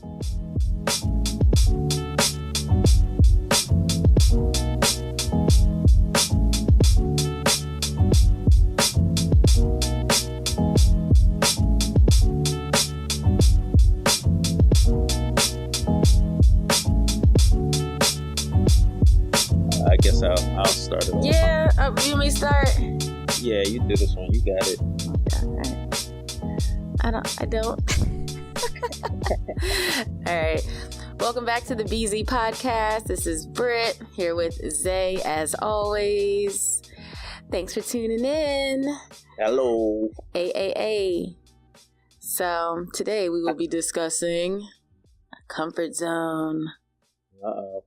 I guess I'll start it off. Yeah, you may start. Yeah, you do this one. You got it. I don't. All right. Welcome back to the BZ Podcast. This is Britt here with Zay as always. Thanks for tuning in. Hello. A. So today we will be discussing a comfort zone. Uh-oh.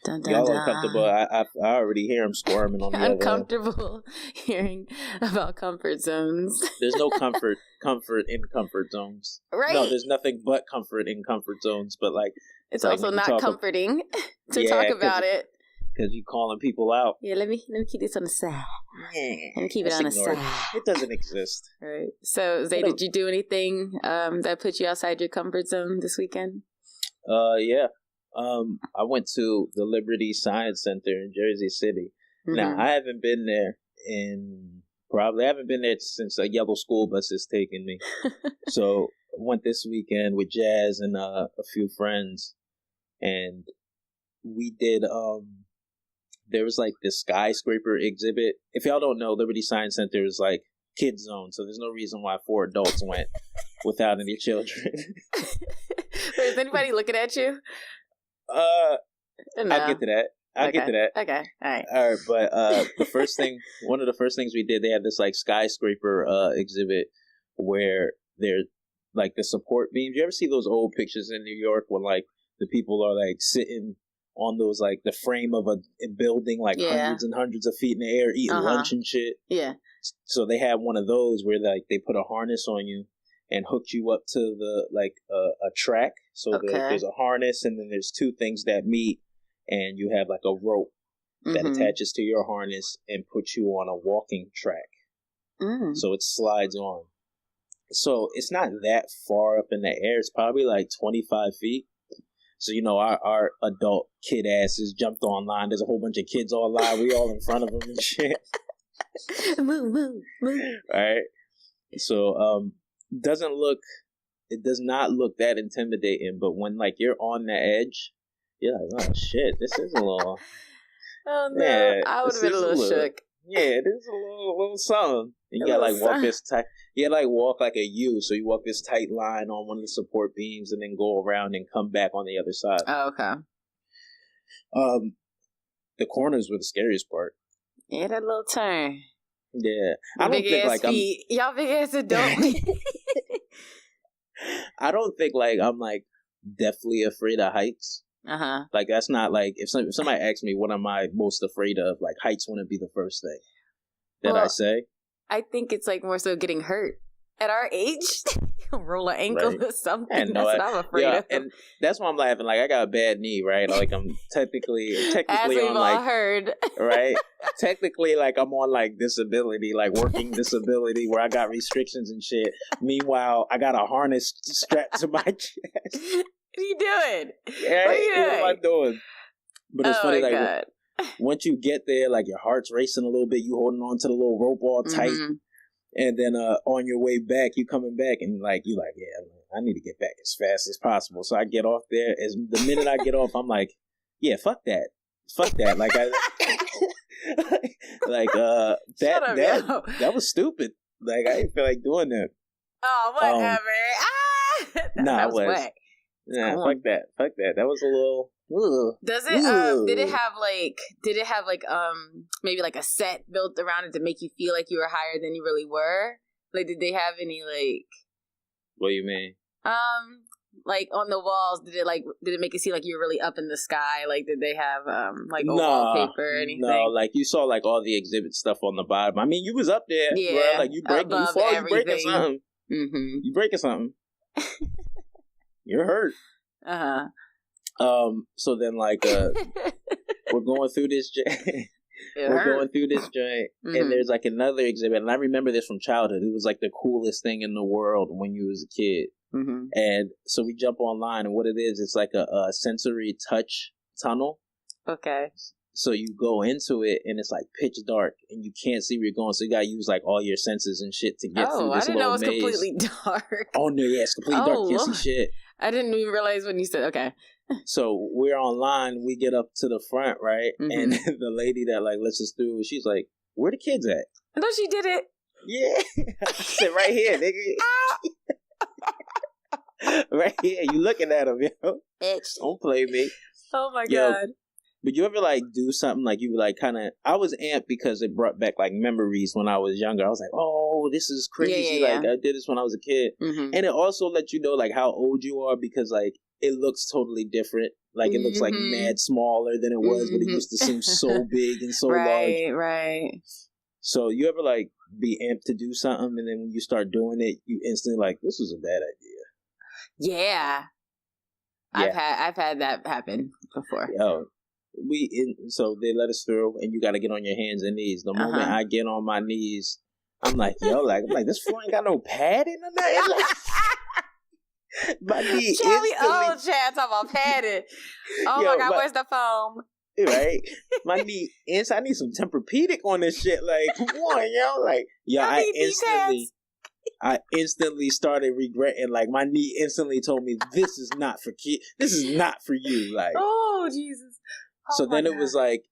Dun, dun, Y'all dun. uncomfortable. I already hear him squirming on the other end. Uncomfortable hearing about comfort zones. There's no comfort in comfort zones. Right. No, there's nothing but comfort in comfort zones. But like, It's like also when you not talk comforting to talk about it. Because you calling people out. Yeah, let me keep this on the side. Let me keep it on the ignore side. It doesn't exist. All right. So, Zay, did you do anything that put you outside your comfort zone this weekend? Yeah. I went to the Liberty Science Center in Jersey City. Mm-hmm. Now, I haven't been there since a yellow school bus has taken me. So, I went this weekend with Jazz and a few friends, and we did, there was like this skyscraper exhibit. If y'all don't know, Liberty Science Center is like kids zone, so there's no reason why 4 adults went without any children. Wait, is anybody looking at you? No. I'll get to that. Okay. All right. All right, but one of the first things we did, they have this like skyscraper exhibit where they're like the support beams. You ever see those old pictures in New York when like the people are like sitting on those like the frame of a building like hundreds and hundreds of feet in the air eating lunch and shit? Yeah. So they had one of those where like they put a harness on you and hooked you up to the like a track. So there's a harness, and then there's 2 things that meet, and you have like a rope that attaches to your harness and puts you on a walking track. So it slides on. So it's not that far up in the air. It's probably like 25 feet. So, you know, our adult kid asses jumped online. There's a whole bunch of kids online. We all in front of them and shit. Move. All right. So, it does not look that intimidating, but when like you're on the edge, you're like, oh shit, this is a little. Oh no, yeah, I would have been a little shook. Yeah, this is a little something. And you gotta like walk this tight. You gotta like walk like a U. So you walk this tight line on one of the support beams, and then go around and come back on the other side. Oh, okay. The corners were the scariest part. Yeah, that little turn. Yeah, I don't think like feet. Y'all big ass adult. I don't think like I'm like deathly afraid of heights. Like that's not like if somebody asks me what am I most afraid of, like heights wouldn't be the first thing that I say. I think it's like more so getting hurt at our age. Roll an ankle or something. That's what I'm afraid of. And that's why I'm laughing. Like I got a bad knee, right? Like I'm technically as we've on all like heard, right? Technically, like I'm on like disability, like working disability, where I got restrictions and shit. Meanwhile, I got a harness strapped to my chest. What are you doing? Yeah, what am I doing? But it's funny, like once you get there, like your heart's racing a little bit. You holding on to the little rope all tight. And then on your way back, you coming back, and like you like, yeah, I need to get back as fast as possible. So I get off there. As the minute I get off, I'm like, yeah, fuck that. Like I like that was stupid. Like I didn't feel like doing that. Oh, whatever. Nah, it was. Whack. Nah, fuck that. That was a little. Ugh. Does it? Did it have like maybe like a set built around it to make you feel like you were higher than you really were? Like, did they have any like? What do you mean? Like on the walls, did it make it seem like you were really up in the sky? Like, did they have like wallpaper or anything? No, like you saw like all the exhibit stuff on the bottom. I mean, you was up there, yeah. Bro. Like you breaking something. You breaking something. You're hurt. So then like we're going through this joint. And there's like another exhibit, and I remember this from childhood. It was like the coolest thing in the world when you was a kid. Mm-hmm. And so we jump online, and what it is, it's like a sensory touch tunnel. Okay. So you go into it, and it's like pitch dark, and you can't see where you're going. So you gotta use like all your senses and shit to get through this little maze. Oh, I didn't know it was completely dark. Oh no, yeah, it's completely dark. You can't see shit. I didn't even realize when you said okay. So we're online. We get up to the front, right, and the lady that like lets us through, she's like, "Where the kids at?" I know she did it. Yeah, I said right here, nigga. Right here, you looking at him, yo. Bitch. Don't play me. Oh my god. But you ever like do something like you like kind of? I was amped because it brought back like memories when I was younger. I was like, "Oh, this is crazy!" Yeah. Like I did this when I was a kid, and it also lets you know like how old you are because like it looks totally different. Like it looks like mad smaller than it was, but it used to seem so big and so large. Right. So you ever like be amped to do something, and then when you start doing it, you instantly like, "This was a bad idea." Yeah. I've had that happen before. Yo. So they let us through, and you got to get on your hands and knees. The moment I get on my knees, I'm like, yo, I'm like, this floor ain't got no padding or nothing. Like, my knee instantly. Chad, talking about padding. Oh my God, where's the foam? Right, my knee. I need some Tempur-Pedic on this shit. Like, come on, yo, like, yo, I instantly started regretting. Like, my knee instantly told me, this is not for kids. This is not for you. Like, oh Jesus. So then it was like,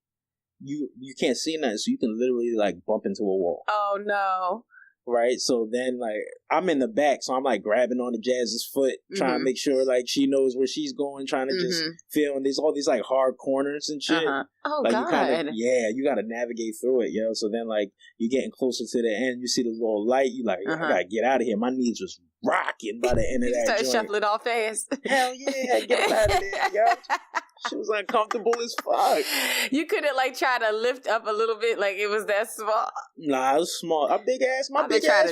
you can't see nothing, so you can literally like bump into a wall. Oh no. Right? So then like, I'm in the back, so I'm like grabbing on the Jazz's foot, trying to make sure like she knows where she's going, trying to just feel, and there's all these like hard corners and shit. Oh like, God. You gotta navigate through it, yo. So then like, you getting closer to the end, you see the little light, you like, I gotta get out of here. My knees was rocking by the end of that joint. Start shuffling all fast. Hell yeah, get out of there, yo. She was uncomfortable as fuck. You couldn't like try to lift up a little bit, like it was that small. Nah, it was small. My big ass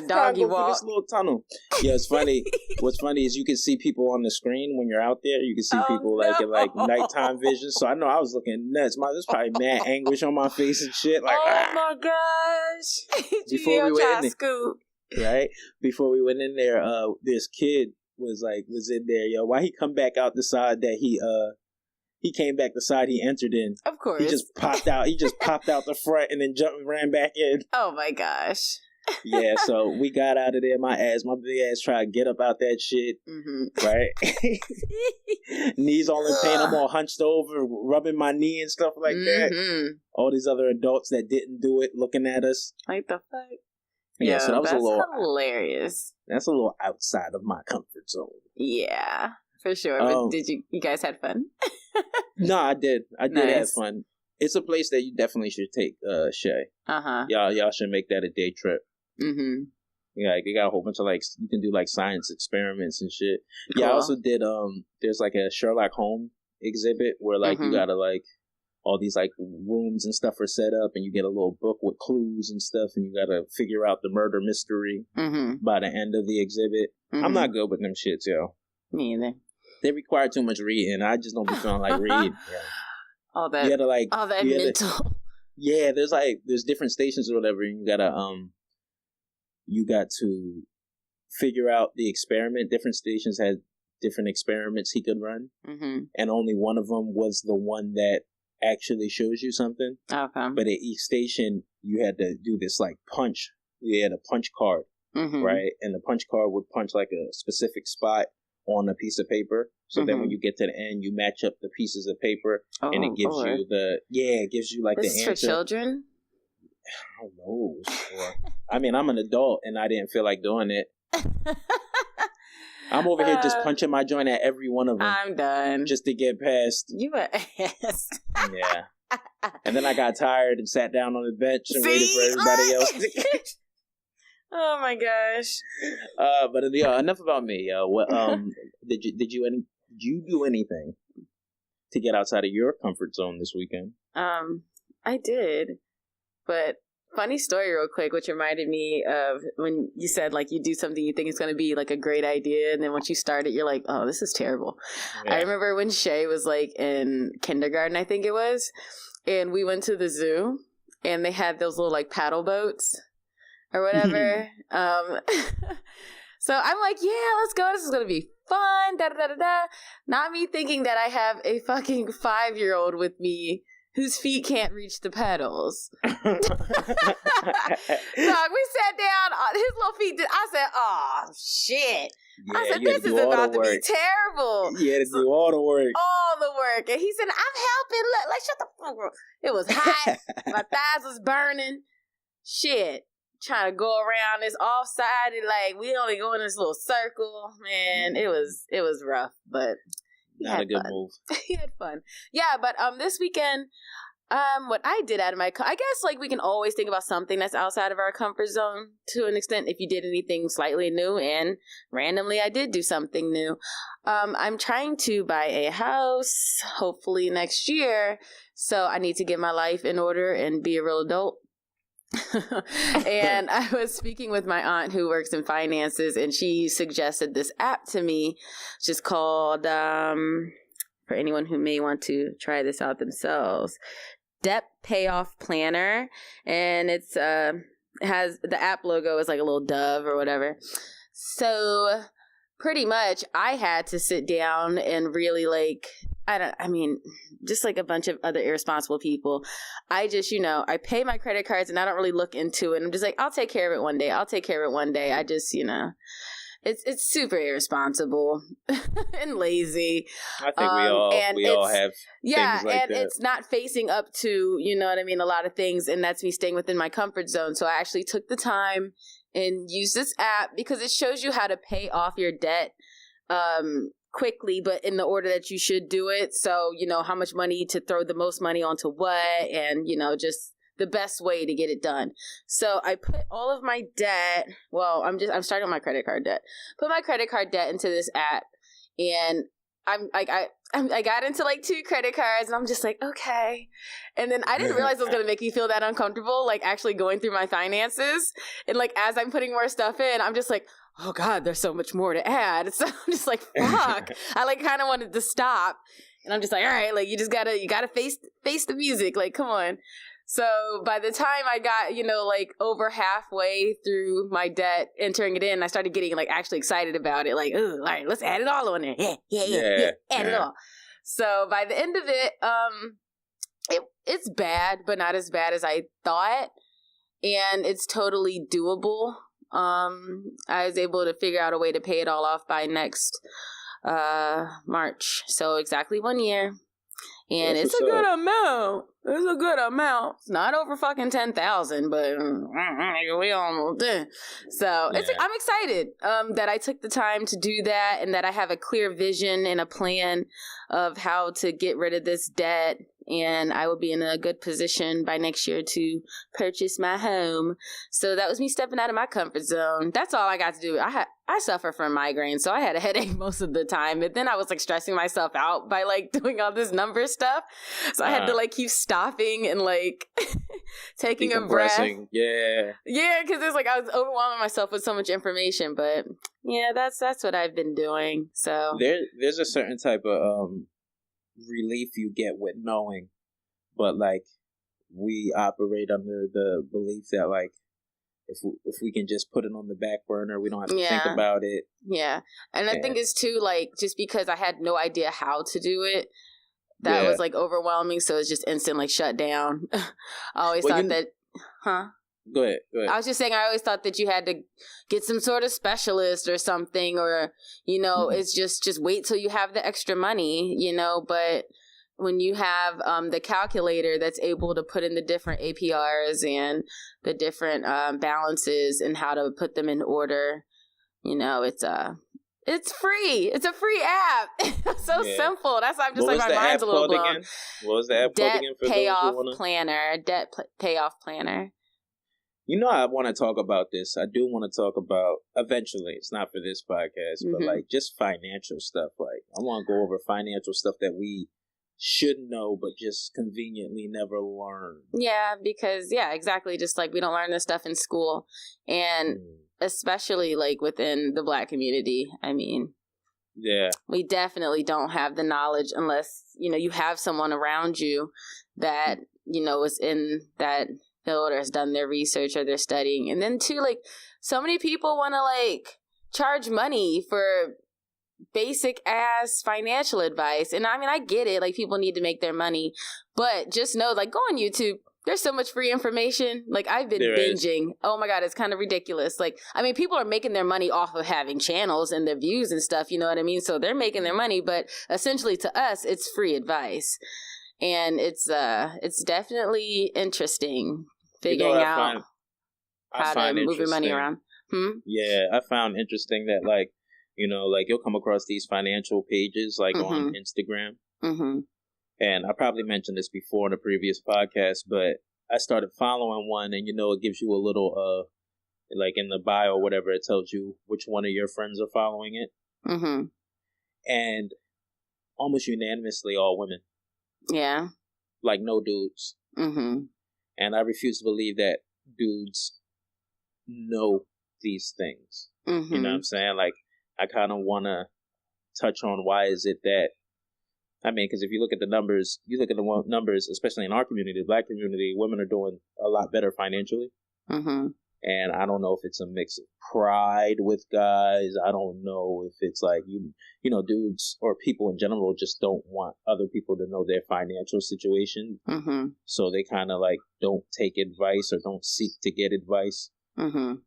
doggy walk. This little tunnel. Yeah, it's funny. What's funny is you can see people on the screen when you're out there. You can see people like in like nighttime vision. So I know I was looking nuts. There's probably mad anguish on my face and shit. Like, my gosh. Before we went in there, right? Before we went in there, this kid was in there. Yo, why he come back out the side that he came back the side he entered in. Of course. He just popped out. He just popped out the front and then ran back in. Oh my gosh. Yeah, so we got out of there. My big ass tried to get up out that shit. Right? Knees all in pain. I'm all hunched over, rubbing my knee and stuff like that. All these other adults that didn't do it looking at us. Like the fuck? Yeah, so that was a little hilarious. That's a little outside of my comfort zone. Yeah. For sure. But did you guys had fun? No, I did. I did have fun. It's a place that you definitely should take, Shay. Y'all should make that a day trip. Yeah, like, they got a whole bunch of like, you can do like science experiments and shit. Cool. Yeah, I also did there's like a Sherlock Holmes exhibit where like you gotta like all these like rooms and stuff are set up, and you get a little book with clues and stuff, and you gotta figure out the murder mystery by the end of the exhibit. I'm not good with them shits, yo. Me either. They require too much reading. I just don't be feeling like reading. Yeah. All that, all that mental. There's different stations or whatever, and you got to figure out the experiment. Different stations had different experiments he could run, and only one of them was the one that actually shows you something. Okay. But at each station, you had to do this like punch. You had a punch card, right? And the punch card would punch like a specific spot on a piece of paper, so then when you get to the end, you match up the pieces of paper, and it gives you it gives you like this the answer. Is for children? I don't know. I mean, I'm an adult, and I didn't feel like doing it. I'm over here just punching my joint at every one of them. I'm done. Just to get past. You were ass. Yeah. And then I got tired and sat down on the bench and waited for everybody else to Oh my gosh! But enough about me. What did you do anything to get outside of your comfort zone this weekend? I did, but funny story, real quick, which reminded me of when you said like you do something you think is going to be like a great idea, and then once you start it, you're like, oh, this is terrible. Yeah. I remember when Shay was like in kindergarten, I think it was, and we went to the zoo, and they had those little like paddle boats. Or whatever. So I'm like, yeah, let's go. This is going to be fun. Da, da, da, da, da. Not me thinking that I have a fucking 5-year-old with me whose feet can't reach the pedals. Dog, we sat down. His little feet did. I said, oh, shit. Yeah, I said, this is about to be terrible. You had to do all the work. All the work. And he said, I'm helping. Look, like, shut the fuck up. It was hot. My thighs was burning. Shit. Trying to go around this off-sided, like, we only go in this little circle. Man, it was rough, but not a good move. He had fun. Yeah, but this weekend, what I did out of my, I guess, like, we can always think about something that's outside of our comfort zone to an extent if you did anything slightly new, and randomly I did do something new. I'm trying to buy a house, hopefully next year, so I need to get my life in order and be a real adult. And I was speaking with my aunt who works in finances, and she suggested this app to me, which is called, for anyone who may want to try this out themselves, Debt Payoff Planner. And it's has the app logo is like a little dove or whatever. So pretty much I had to sit down and really like, just like a bunch of other irresponsible people. I just, I pay my credit cards and I don't really look into it. I'm just like, I'll take care of it one day. I just, it's super irresponsible and lazy. I think we all have things like and it's not facing up to, a lot of things. And that's me staying within my comfort zone. So I actually took the time and used this app because it shows you how to pay off your debt quickly, but in the order that you should do it. So, how much money to throw the most money onto what, and, just the best way to get it done. So I put all of my debt, I'm starting with my credit card debt, put my credit card debt into this app, and I got into like 2 credit cards, and I'm just like, okay. And then I didn't realize it was going to make me feel that uncomfortable, like actually going through my finances. And like, as I'm putting more stuff in, I'm just like, oh God, there's so much more to add. So I'm just like, fuck. I like kind of wanted to stop. And I'm just like, all right, like you gotta face the music. Like, come on. So by the time I got, like over halfway through my debt, entering it in, I started getting like actually excited about it. Like, all right, let's add it all on there. Yeah. Add it all. So by the end of it, it's bad, but not as bad as I thought. And it's totally doable. I was able to figure out a way to pay it all off by next March. So exactly 1 year. And it's a good amount. It's not over fucking 10,000, but we almost did. So I'm excited that I took the time to do that, and that I have a clear vision and a plan of how to get rid of this debt. And I will be in a good position by next year to purchase my home. So that was me stepping out of my comfort zone. That's all I got to do. I suffer from migraines, so I had a headache most of the time. And then I was like stressing myself out by like doing all this number stuff. So I had to like keep stopping and like taking a breath. Yeah, because it's like I was overwhelming myself with so much information. But yeah, that's what I've been doing. So there's a certain type of relief you get with knowing, but like we operate under the belief that like if we can just put it on the back burner, we don't have to think about it. Yeah. And I think it's too like just because I had no idea how to do it, that was like overwhelming, so it's just instant like shut down. I always thought that Go ahead. I was just saying, I always thought that you had to get some sort of specialist or something, or, it's just wait till you have the extra money, but when you have the calculator that's able to put in the different APRs and the different balances and how to put them in order, it's free. It's a free app. It's so simple. That's why I'm just like, my mind's a little blown. What was the app called again? Debt Payoff Planner. I want to talk about this. I do want to talk about, eventually, it's not for this podcast, but like just financial stuff. Like I want to go over financial stuff that we should know, but just conveniently never learn. Yeah, because, exactly. Just like we don't learn this stuff in school. And especially like within the Black community. I mean, we definitely don't have the knowledge unless, you have someone around you that, is in that field or has done their research or they're studying. And then too, like, so many people want to like charge money for basic ass financial advice. And I mean, I get it. Like, people need to make their money, but just know, like, go on YouTube. There's so much free information. Like, I've been binging. Oh my God, it's kind of ridiculous. Like, I mean, people are making their money off of having channels and their views and stuff. You know what I mean? So they're making their money, but essentially to us, it's free advice. And it's definitely interesting figuring out how to move your money around. Yeah, I found interesting that, like, you know, like, you'll come across these financial pages, like, on Instagram. And I probably mentioned this before in a previous podcast, but I started following one, and, you know, it gives you a little, like, in the bio or whatever, it tells you which one of your friends are following it. And almost unanimously, all women. Yeah. Like, no dudes. And I refuse to believe that dudes know these things. You know what I'm saying? Like, I kind of want to touch on why is it that, I mean, because if you look at the numbers, especially in our community, the Black community, women are doing a lot better financially. And I don't know if it's a mix of pride with guys. I don't know if it's like, you know, dudes or people in general just don't want other people to know their financial situation. So they kind of like don't take advice or don't seek to get advice. And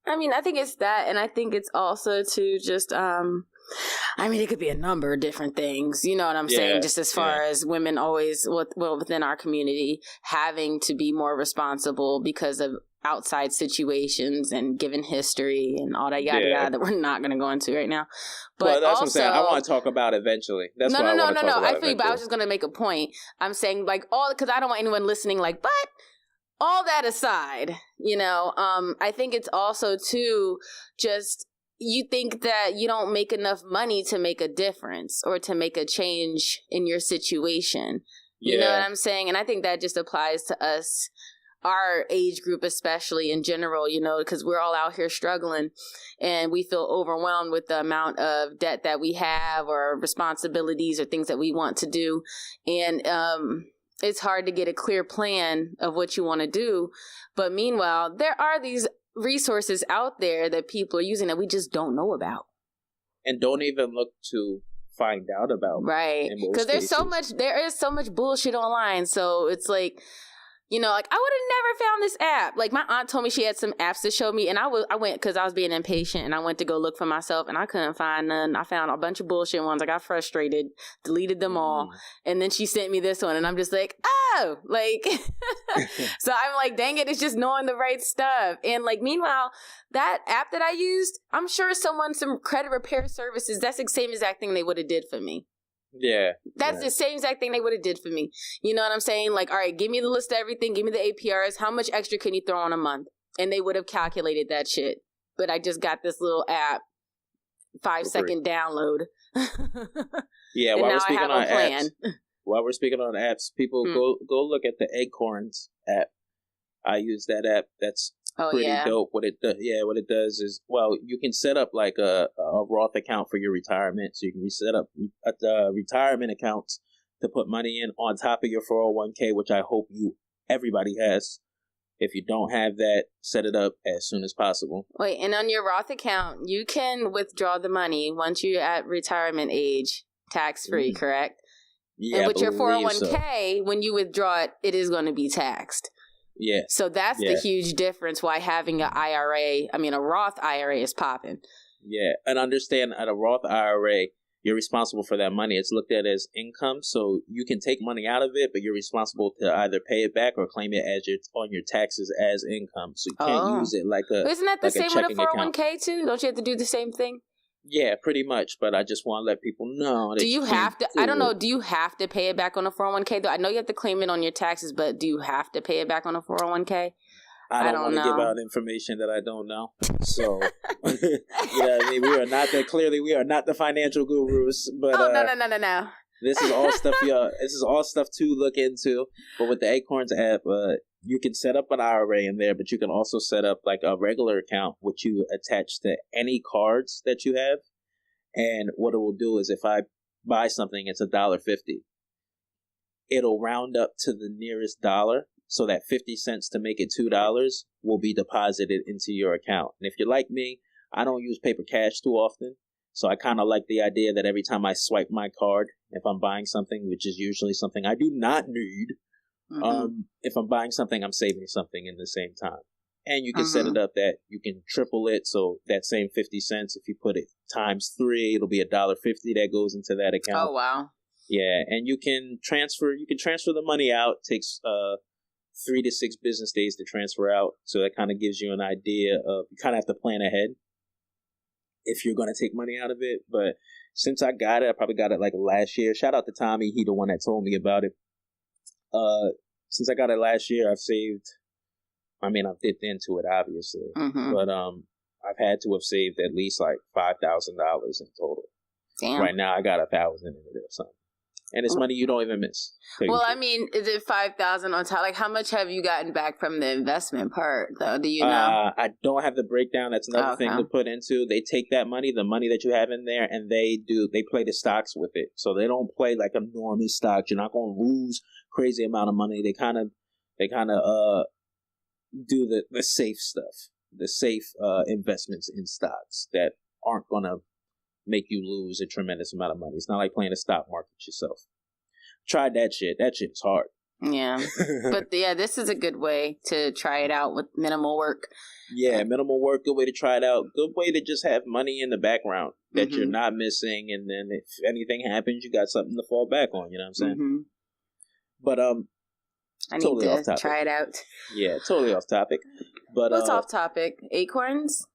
I mean, I think it's that. And I think it's also to just, I mean, it could be a number of different things, you know what I'm saying? Just as far as women always, within our community, having to be more responsible because of outside situations and given history and all that yada yada that we're not going to go into right now. But well, that's also, what I'm saying. I want to talk about eventually. That's what I want to talk about. I feel you, but I was just going to make a point. I'm saying, like, because I don't want anyone listening like, but all that aside, you know, I think it's also too just, you think that you don't make enough money to make a difference or to make a change in your situation. You know what I'm saying? And I think that just applies to us, our age group, especially in general, you know, because we're all out here struggling and we feel overwhelmed with the amount of debt that we have or responsibilities or things that we want to do. And it's hard to get a clear plan of what you want to do. But meanwhile, there are these resources out there that people are using that we just don't know about. And don't even look to find out about. Right. Because there is so much bullshit online. So it's like, you know, like, I would have never found this app. Like, my aunt told me she had some apps to show me, and I went because I was being impatient, and I went to go look for myself, and I couldn't find none. I found a bunch of bullshit ones. I got frustrated, deleted them all, and then she sent me this one, and I'm just like, oh, like, so I'm like, dang it, it's just knowing the right stuff. And like, meanwhile, that app that I used, I'm sure some credit repair services, that's the same exact thing they would have did for me. Yeah. That's the same exact thing they would have did for me. You know what I'm saying? Like, all right, give me the list of everything. Give me the APRs. How much extra can you throw on a month? And they would have calculated that shit. But I just got this little app, 5-second download. Yeah, while we're speaking on apps, people go look at the Acorns app. I use that app. That's pretty dope. What it does is, well, you can set up like a Roth account for your retirement. So you can set up retirement accounts to put money in on top of your 401k, which I hope everybody has. If you don't have that, set it up as soon as possible. Wait, and on your Roth account, you can withdraw the money once you're at retirement age, tax-free, correct? Yeah, and with your 401k, when you withdraw it, it is going to be taxed. Yeah. So that's the huge difference why having a Roth IRA is popping. Yeah. And understand, at a Roth IRA, you're responsible for that money. It's looked at as income. So you can take money out of it, but you're responsible to either pay it back or claim it as on your taxes as income. So you can't use it like a Isn't that the same with a 401k account. too? Don't you have to do the same thing? Yeah, pretty much. But I just want to let people know. Do you have to? I don't know. Do you have to pay it back on a 401k though? I know you have to claim it on your taxes, but do you have to pay it back on a 401k? I don't want to give out information that I don't know. So, I mean, we are not the financial gurus. But no. This is all stuff. This is all stuff to look into. But with the Acorns app, you can set up an IRA in there, but you can also set up like a regular account, which you attach to any cards that you have. And what it will do is, if I buy something, it's $1.50. It'll round up to the nearest dollar, so that 50 cents to make it $2 will be deposited into your account. And if you're like me, I don't use paper cash too often. So I kind of like the idea that every time I swipe my card, if I'm buying something, which is usually something I do not need, if I'm buying something, I'm saving something in the same time. And you can set it up that you can triple it. So that same 50 cents, if you put it times 3, it'll be $1.50 that goes into that account. Oh, wow. Yeah. And you can transfer the money out. It takes 3 to 6 business days to transfer out. So that kind of gives you an idea of, you kind of have to plan ahead if you're going to take money out of it. But since I got it, I probably got it like last year. Shout out to Tommy. He the one that told me about it. Since I got it last year, I've saved, I've dipped into it, obviously. But I've had to have saved at least like $5,000 in total. Damn. Right now, I got 1,000 in it or something. And it's money you don't even miss. Well, is it 5,000 on top? Like, how much have you gotten back from the investment part, though? Do you know? I don't have the breakdown. That's another thing to put into. They take that money, the money that you have in there, and they play the stocks with it. So they don't play like enormous stocks. You're not going to lose crazy amount of money. They kind of do the safe stuff, the safe investments in stocks that aren't going to make you lose a tremendous amount of money. It's not like playing the stock market yourself. Tried that shit. That shit's hard. Yeah. But this is a good way to try it out with minimal work. Yeah, minimal work, good way to try it out. Good way to just have money in the background that you're not missing, and then if anything happens, you got something to fall back on, you know what I'm saying? But I need to try it out. Yeah, totally off topic. But what's off topic? Acorns?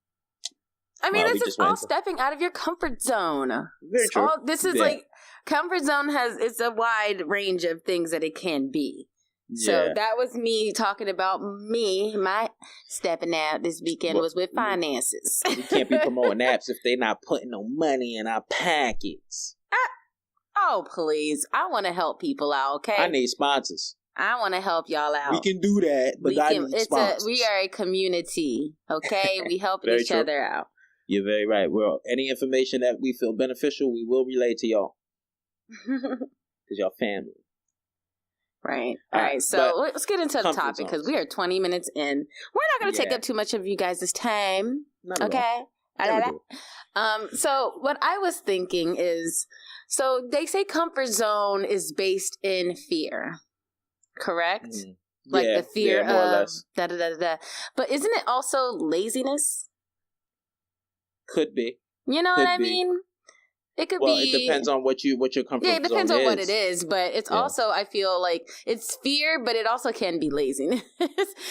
This is all stepping out of your comfort zone. Very true. This is like, comfort zone it's a wide range of things that it can be. So that was me talking about my stepping out this weekend was with finances. We can't be promoting apps if they're not putting no money in our pockets. Oh, please. I want to help people out, okay? I need sponsors. I want to help y'all out. We can do that, but I need sponsors. We are a community, okay? We help each other out. You're very right. Well, any information that we feel beneficial, we will relay to y'all. Because y'all family. Right. All right. So let's get into the topic because we are 20 minutes in. We're not going to take up too much of you guys' time. Okay? So what I was thinking is, so they say comfort zone is based in fear. Correct? Like the fear of da-da-da-da-da. But isn't it also laziness? Could be. You know what I mean? It could be. Well, it depends on what your comfort zone is. Yeah, it depends on what it is, but it's also, I feel like it's fear, but it also can be laziness.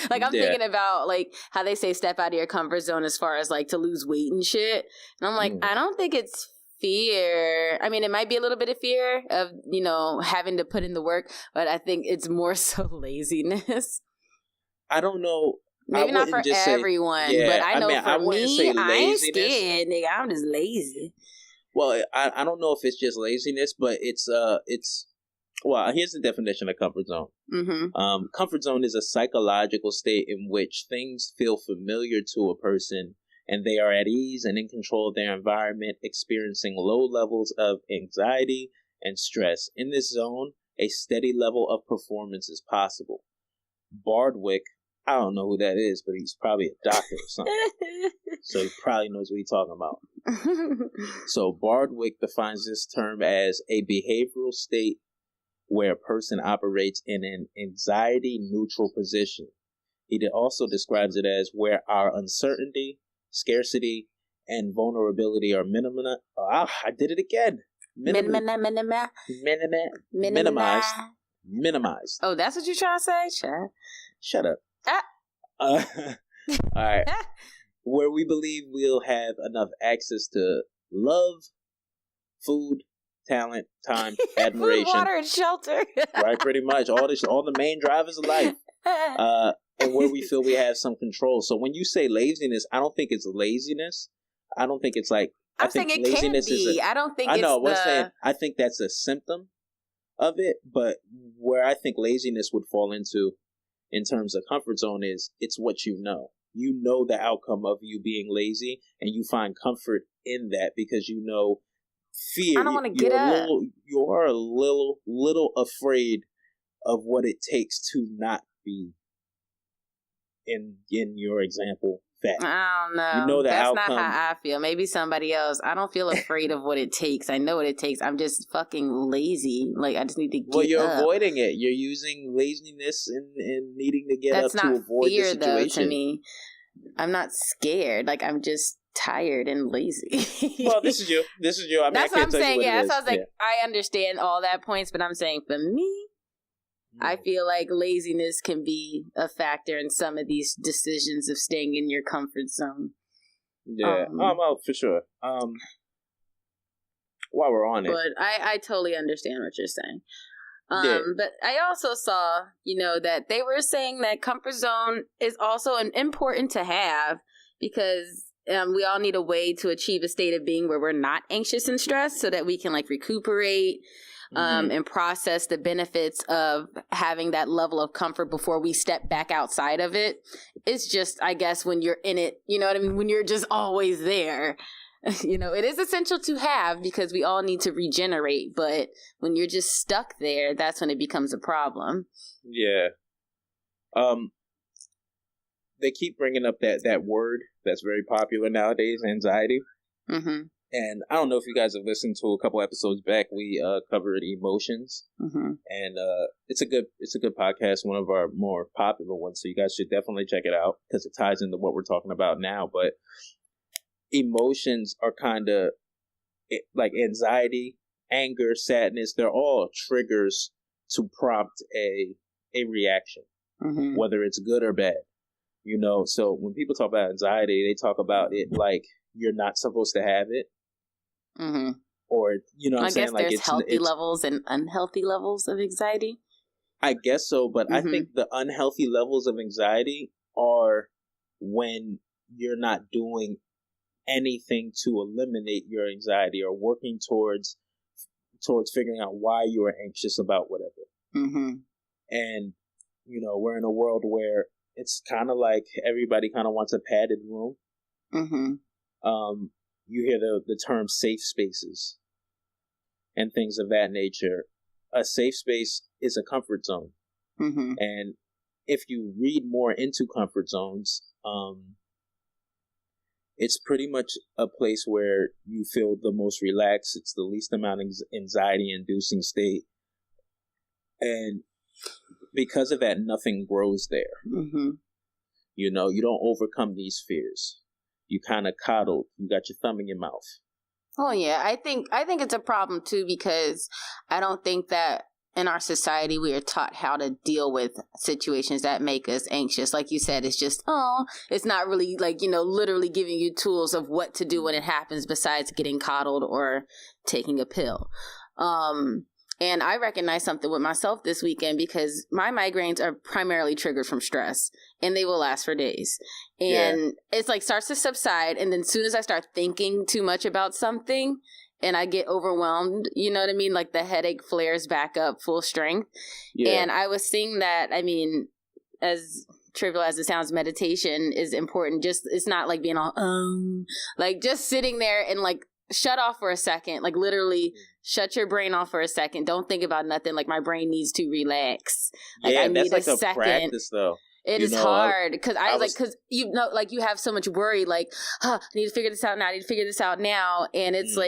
Like I'm thinking about like how they say step out of your comfort zone as far as like to lose weight and shit. And I'm like, I don't think it's fear. It might be a little bit of fear of, having to put in the work, but I think it's more so laziness. I don't know. Maybe not for everyone, but I know for me, I ain't scared, nigga. I'm just lazy. Well, I don't know if it's just laziness, but it's well, here's the definition of comfort zone. Comfort zone is a psychological state in which things feel familiar to a person and they are at ease and in control of their environment, experiencing low levels of anxiety and stress. In this zone, a steady level of performance is possible. Bardwick, I don't know who that is, but he's probably a doctor or something. So he probably knows what he's talking about. So Bardwick defines this term as a behavioral state where a person operates in an anxiety-neutral position. He also describes it as where our uncertainty, scarcity, and vulnerability are minimized. I did it again. Minimized. Oh, that's what you're trying to say? Shut up. All right. Where we believe we'll have enough access to love, food, talent, time, admiration, food, water, and shelter. Right, pretty much all the main drivers of life. And where we feel we have some control. So when you say laziness, I don't think it's laziness. I don't think it's like. I'm saying it can be. I don't think. I know. What I'm saying. I think that's a symptom of it. But where I think laziness would fall into, in terms of comfort zone, is it's what you know. You know the outcome of you being lazy, and you find comfort in that because you know fear. I don't want to get up. You are a little afraid of what it takes to not be, in your example, fact. I don't know. You know the That's outcome. not how I feel. Maybe somebody else. I don't feel afraid of what it takes. I know what it takes. I'm just fucking lazy. Like, I just need to get up. Well, you're avoiding it. You're using laziness and needing to get up to avoid the situation. That's not fear, though, to me. I'm not scared. Like, I'm just tired and lazy. Well, this is you. I mean, that's what I'm saying. Yeah, that's what I was like. Yeah. I understand all that points, but I'm saying for me, I feel like laziness can be a factor in some of these decisions of staying in your comfort zone. Yeah, for sure. While we're on it, but I totally understand what you're saying. But I also saw, that they were saying that comfort zone is also important to have because we all need a way to achieve a state of being where we're not anxious and stressed so that we can recuperate and process the benefits of having that level of comfort before we step back outside of it. It's just, I guess, when you're in it, you know what I mean? When you're just always there, it is essential to have because we all need to regenerate. But when you're just stuck there, that's when it becomes a problem. Yeah. They keep bringing up that word that's very popular nowadays, anxiety. Mm-hmm. And I don't know if you guys have listened to a couple episodes back. We covered emotions, and it's a good podcast, one of our more popular ones. So you guys should definitely check it out because it ties into what we're talking about now. But emotions are kind of like anxiety, anger, sadness. They're all triggers to prompt a reaction, whether it's good or bad. So when people talk about anxiety, they talk about it like you're not supposed to have it. Mm-hmm. Or, what I'm saying? I guess there's healthy levels and unhealthy levels of anxiety. I guess so, but I think the unhealthy levels of anxiety are when you're not doing anything to eliminate your anxiety or working towards figuring out why you are anxious about whatever. Mm-hmm. And, we're in a world where it's kind of like everybody kind of wants a padded room. Mm-hmm. You hear the term safe spaces and things of that nature. A safe space is a comfort zone. Mm-hmm. And if you read more into comfort zones, it's pretty much a place where you feel the most relaxed. It's the least amount of anxiety-inducing state. And because of that, nothing grows there. Mm-hmm. You don't overcome these fears. You kind of coddled. You got your thumb in your mouth. Oh yeah, I think it's a problem too because I don't think that in our society we are taught how to deal with situations that make us anxious. Like you said, it's just it's not really literally giving you tools of what to do when it happens besides getting coddled or taking a pill. And I recognized something with myself this weekend because my migraines are primarily triggered from stress and they will last for days. And it's starts to subside. And then as soon as I start thinking too much about something and I get overwhelmed, you know what I mean? Like the headache flares back up full strength. Yeah. And I was seeing that, as trivial as it sounds, meditation is important. Just, it's not like being all, just sitting there and shut off for a second, literally shut your brain off for a second. Don't think about nothing. My brain needs to relax. I need a second. Practice though. It is hard because because you have so much worry. I need to figure this out now. I need to figure this out now. And it's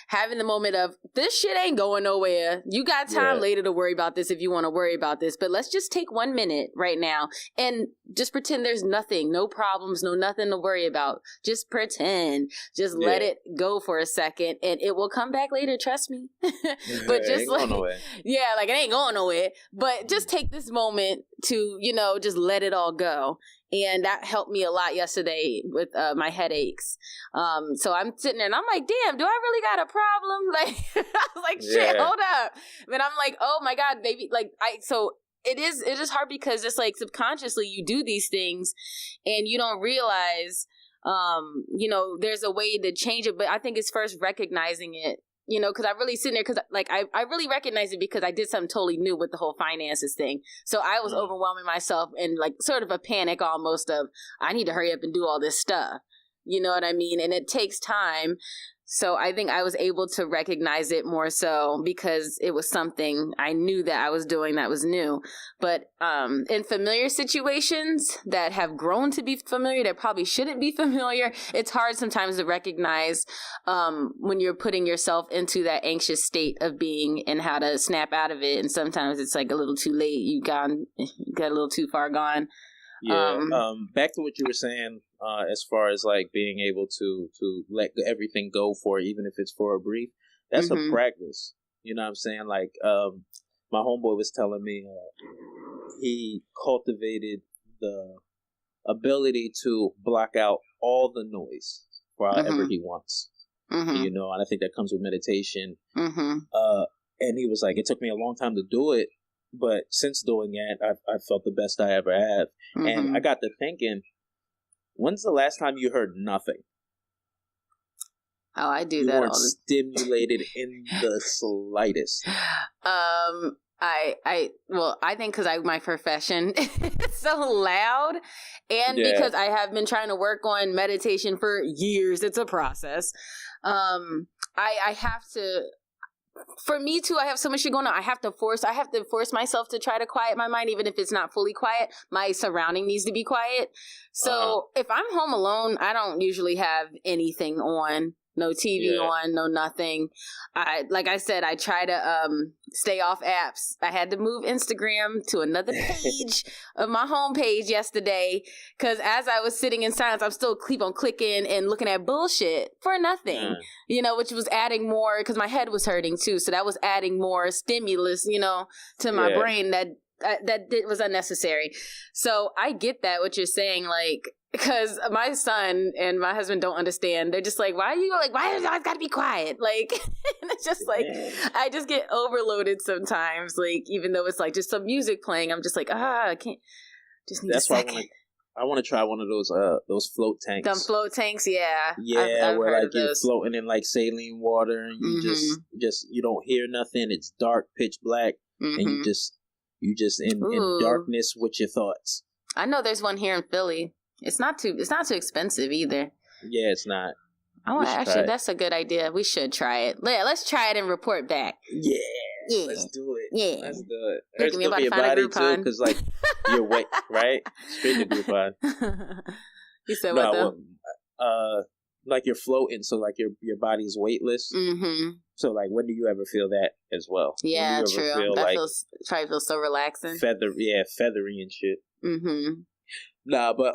having the moment of this shit ain't going nowhere. You got time later to worry about this if you want to worry about this. But let's just take 1 minute right now and just pretend there's nothing, no problems, no nothing to worry about. Just pretend. Just let it go for a second, and it will come back later. Trust me. But just it ain't going nowhere. But just take this moment to just let it all go. And that helped me a lot yesterday with my headaches. So I'm sitting there and I'm like, damn, do I really got a problem? I was like, shit, hold up. But I'm like, oh my God, baby. So it is hard because it's subconsciously you do these things and you don't realize, there's a way to change it. But I think it's first recognizing it. Because I really sitting there because I really recognize it because I did something totally new with the whole finances thing. So I was overwhelming myself in sort of a panic almost of I need to hurry up and do all this stuff. You know what I mean? And it takes time. So I think I was able to recognize it more so because it was something I knew that I was doing that was new. But in familiar situations that have grown to be familiar, that probably shouldn't be familiar, it's hard sometimes to recognize when you're putting yourself into that anxious state of being and how to snap out of it. And sometimes it's like a little too late. You got a little too far gone. Yeah. Back to what you were saying, as far as like being able to let everything go for it, even if it's for a brief, that's a practice. You know what I'm saying? Like, my homeboy was telling me, he cultivated the ability to block out all the noise for however he wants. You know, and I think that comes with meditation. And he was like, it took me a long time to do it, but since doing it, I felt the best I ever have. And I got to thinking, when's the last time you heard nothing? Oh, I do you that. Weren't stimulated in the slightest. I think because my profession is so loud, and because I have been trying to work on meditation for years. It's a process. I have to. For me too, I have so much shit going on. I have to force myself to try to quiet my mind, even if it's not fully quiet. My surrounding needs to be quiet. So if I'm home alone, I don't usually have anything on. No TV on, no nothing. Like I said, I try to stay off apps. I had to move Instagram to another page of my homepage yesterday because as I was sitting in silence, I'm still keep on clicking and looking at bullshit for nothing, you know, which was adding more because my head was hurting too. So that was adding more stimulus, you know, to my brain that was unnecessary. So I get that what you're saying, like. Because my son and my husband don't understand. They're just like, why does it always got to be quiet? Like, and it's just like, I just get overloaded sometimes. Like, even though it's like just some music playing, I'm just like, I can't. Just need a second. Why I want to try one of those float tanks. Them float tanks, yeah. Yeah, I've where like you're floating in like saline water and you just you don't hear nothing. It's dark, pitch black, and you just in darkness with your thoughts. I know there's one here in Philly. It's not too expensive either. Yeah, it's not. That's a good idea. We should try it. Yeah, let's try it and report back. Yeah. Let's do it. Yeah. Let's do it. There's going to be a body too, because like you're wet, right? Straight to Groupon. You said what though? Like you're floating, so like your body's weightless. So like, when do you ever feel that as well? Yeah, true. That probably feels so relaxing. Feathery and shit. Nah, but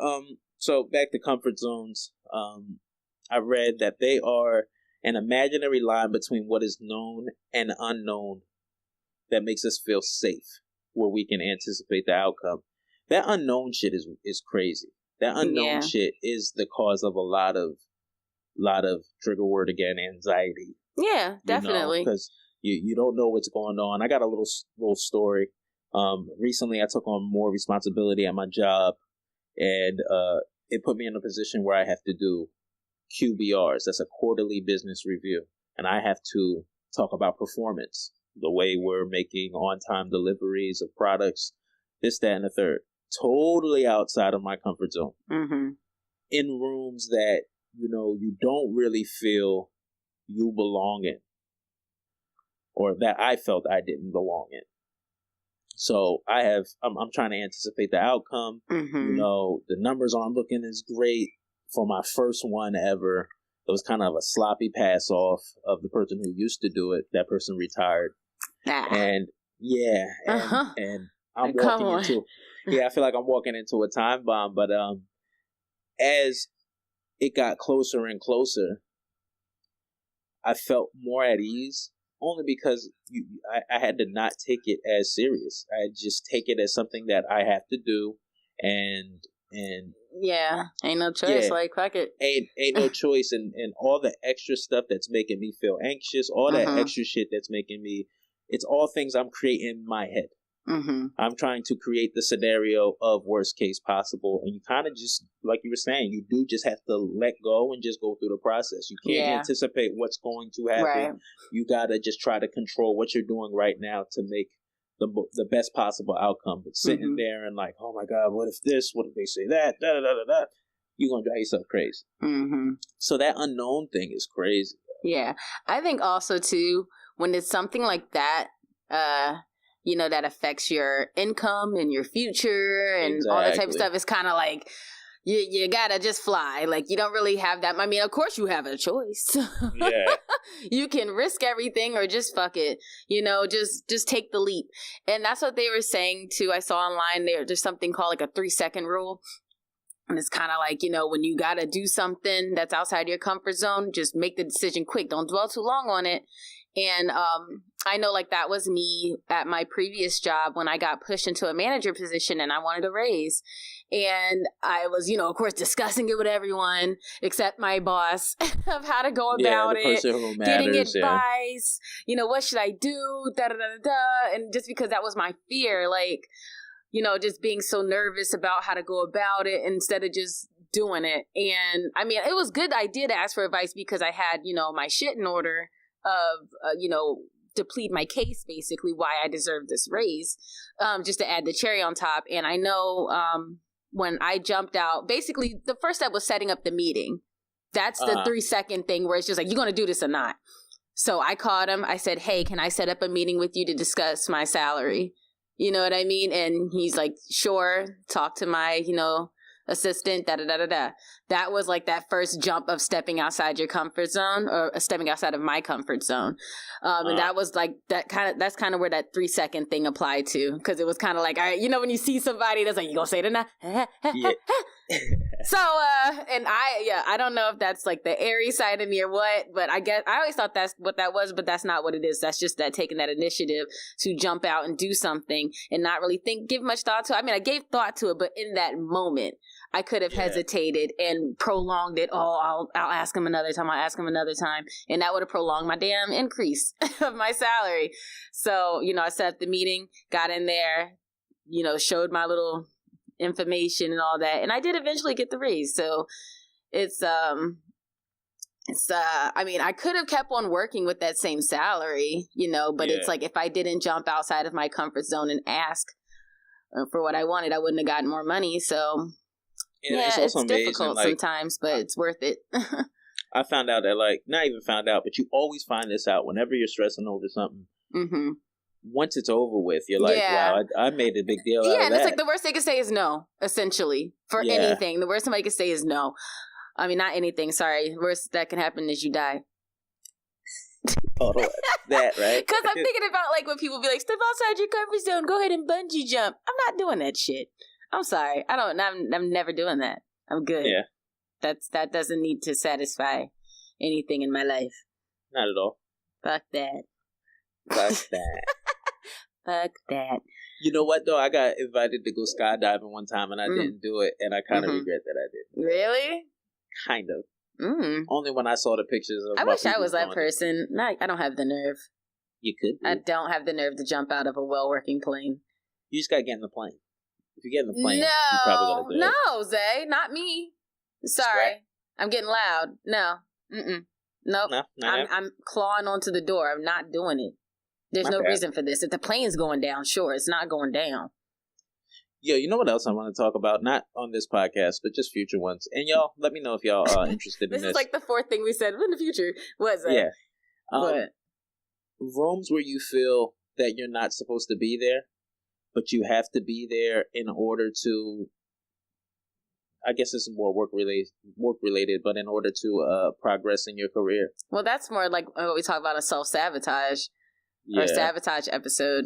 so back to comfort zones. I read that they are an imaginary line between what is known and unknown that makes us feel safe, where we can anticipate the outcome. That unknown shit is crazy. That unknown shit is the cause of a lot of trigger word again, anxiety. Yeah, definitely. Because you don't know what's going on. I got a little story. Recently I took on more responsibility at my job. And it put me in a position where I have to do QBRs. That's a quarterly business review. And I have to talk about performance, the way we're making on-time deliveries of products, this, that, and the third. Totally outside of my comfort zone. In rooms that, you know, you don't really feel you belong in. Or that I felt I didn't belong in. So I'm trying to anticipate the outcome. You know, the numbers aren't looking as great for my first one ever. It was kind of a sloppy pass off of the person who used to do it. That person retired. And and I'm walking into, I feel like I'm walking into a time bomb. But as it got closer and closer, I felt more at ease. Only because I had to not take it as serious. I just take it as something that I have to do, and ain't no choice. Yeah, like fuck it, ain't no choice, and all the extra stuff that's making me feel anxious, all that extra shit that's making me, it's all things I'm creating in my head. I'm trying to create the scenario of worst case possible, and you kind of just, like you were saying, you do just have to let go and just go through the process. You can't anticipate what's going to happen. Right. You gotta just try to control what you're doing right now to make the best possible outcome. But sitting there and like, oh my God, what if this? What if they say that? Da da da da da. You're gonna drive yourself crazy. So that unknown thing is crazy. Yeah. I think also, too, when it's something like that, that affects your income and your future and all that type of stuff, it's kind of like, you gotta just fly. Like, you don't really have that. I mean, of course you have a choice. Yeah. You can risk everything or just fuck it. Just take the leap. And that's what they were saying too. I saw online there's something called like a 3-second rule. And it's kind of like, when you gotta do something that's outside your comfort zone, just make the decision quick. Don't dwell too long on it. And I know, like, that was me at my previous job when I got pushed into a manager position and I wanted a raise. And I was, of course, discussing it with everyone except my boss of how to go about it, getting advice, what should I do, da-da-da-da-da. And just because that was my fear, like, just being so nervous about how to go about it instead of just doing it. And, I mean, it was a good idea to ask for advice because I had, my shit in order of, deplete my case, basically, why I deserve this raise, just to add the cherry on top. And I know when I jumped out, basically, the first step was setting up the meeting. That's the 3-second thing where it's just like, you're going to do this or not. So I called him. I said, hey, can I set up a meeting with you to discuss my salary? You know what I mean? And he's like, sure, talk to my, assistant, da-da-da-da-da. That was like that first jump of stepping outside your comfort zone or stepping outside of my comfort zone. And that was like, that's kind of where that 3-second thing applied to. Cause it was kind of like, all right, when you see somebody that's like, you gonna say it or not? Yeah. So, and I don't know if that's like the Aries side of me or what, but I always thought that's what that was, but that's not what it is. That's just that taking that initiative to jump out and do something and not really give much thought to it. I mean, I gave thought to it, but in that moment, I could have hesitated and prolonged it. Oh, I'll ask him another time. I'll ask him another time. And that would have prolonged my damn increase of my salary. So, I set up the meeting, got in there, showed my little information and all that. And I did eventually get the raise. So I mean, I could have kept on working with that same salary, but it's like if I didn't jump outside of my comfort zone and ask for what I wanted, I wouldn't have gotten more money. So it's difficult sometimes, but it's worth it. I found out that, like, not even found out, but you always find this out whenever you're stressing over something. Mm-hmm. Once it's over with, you're like, wow, I made a big deal out of that. Yeah, it's like the worst they could say is no, essentially, for anything. The worst somebody could say is no. I mean, not anything, sorry. The worst that can happen is you die. Oh, that, right? Because I'm thinking about, like, when people be like, step outside your comfort zone, go ahead and bungee jump. I'm not doing that shit. I'm sorry. I'm never doing that. I'm good. Yeah. That doesn't need to satisfy anything in my life. Not at all. Fuck that. Fuck that. Fuck that. You know what, though? I got invited to go skydiving one time, and I didn't do it, and I kind of regret that I didn't. Really? Kind of. Only when I saw the pictures of I wish I was that person. I don't have the nerve. You could be. I don't have the nerve to jump out of a well-working plane. You just got to get in the plane. If you get in the plane, you're probably going to do it. No, Zay, not me. Sorry. I'm getting loud. No. Nope. No, I'm clawing onto the door. I'm not doing it. There's no reason for this. If the plane's going down, sure, it's not going down. Yeah, you know what else I want to talk about? Not on this podcast, but just future ones. And y'all, let me know if y'all are interested in this. This is like the fourth thing we said in the future. What's that? Yeah. What? Rooms where you feel that you're not supposed to be there, but you have to be there in order to, I guess this is more work related, but in order to progress in your career. Well, that's more like what we talk about a self-sabotage or sabotage episode.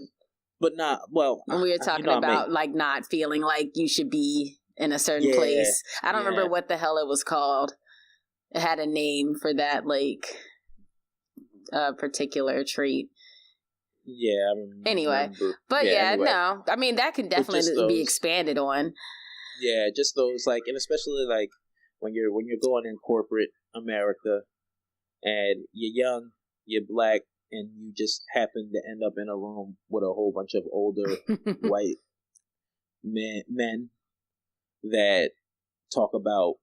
But not, well. When we were talking about like not feeling like you should be in a certain place. I don't remember what the hell it was called. It had a name for that, like, particular trait. Yeah. Anyway, but no. I mean, that can definitely be expanded on. Yeah, just those, like, and especially like when you're going in corporate America and you're young, you're black, and you just happen to end up in a room with a whole bunch of older white men that talk about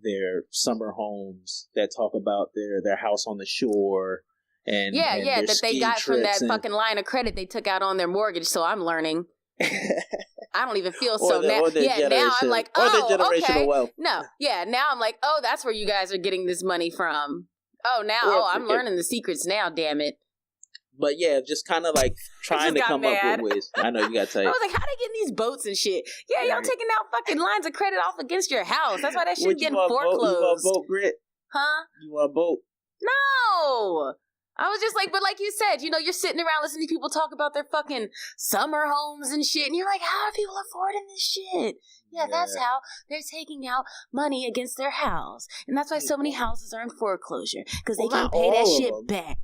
their summer homes, that talk about their house on the shore. And that they got from that fucking line of credit they took out on their mortgage. So I'm learning. I don't even feel so now. Now I'm like, oh, okay. Wealth. No, now I'm like, oh, that's where you guys are getting this money from. I'm learning the secrets now, damn it. But yeah, just kind of like trying to come up with ways. I know you got to tell you. I was like, how they getting these boats and shit? Yeah, y'all taking out fucking lines of credit off against your house. That's why that shit getting foreclosed. You want a boat, Britt? Huh? You want a boat? No. I was just like, but like you said, you're sitting around listening to people talk about their fucking summer homes and shit, and you're like, how are people affording this shit? Yeah, that's how they're taking out money against their house. And that's why so many houses are in foreclosure, because they can't pay that shit back.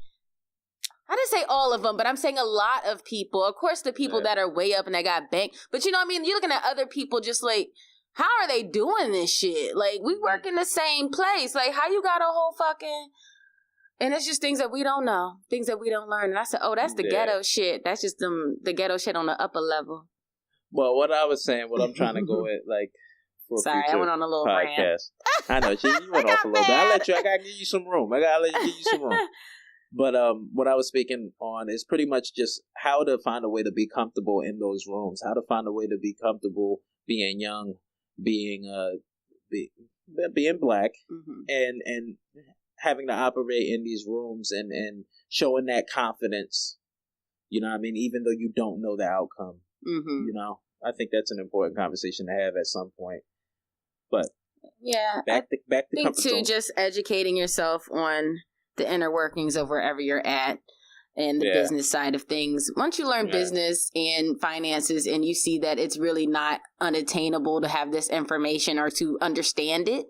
I didn't say all of them, but I'm saying a lot of people. Of course, the people that are way up and they got bank. But you know what I mean? You're looking at other people just like, how are they doing this shit? Like, we work in the same place. Like, how you got a whole fucking... And it's just things that we don't know. Things that we don't learn. And I said, oh, that's the ghetto shit. That's just the ghetto shit on the upper level. Well, what I was saying, what I'm trying to go at, like, for Sorry, I went on a little podcast. Rant. I know, you went off a little bit. I gotta give you some room. I gotta give you some room. But what I was speaking on is pretty much just how to find a way to be comfortable in those rooms, how to find a way to be comfortable being young, being black, and having to operate in these rooms and showing that confidence. You know what I mean? Even though you don't know the outcome. Mm-hmm. You know, I think that's an important conversation to have at some point. But yeah, back to think too, just educating yourself on the inner workings of wherever you're at and the business side of things. Once you learn business and finances and you see that it's really not unattainable to have this information or to understand it.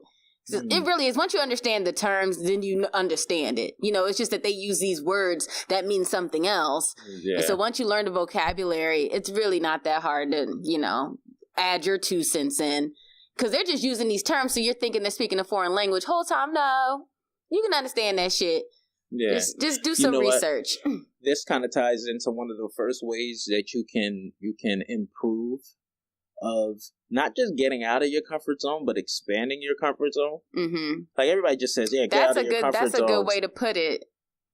It really is. Once you understand the terms, then you understand it. It's just that they use these words that mean something else. Yeah. And so once you learn the vocabulary, it's really not that hard to, add your 2 cents in. Because they're just using these terms, so you're thinking they're speaking a foreign language. Whole time, no. You can understand that shit. Yeah. Just do some research. This kind of ties into one of the first ways that you can improve of not just getting out of your comfort zone, but expanding your comfort zone. Mm-hmm. Like everybody just says, get out of your comfort zone. That's a good way to put it.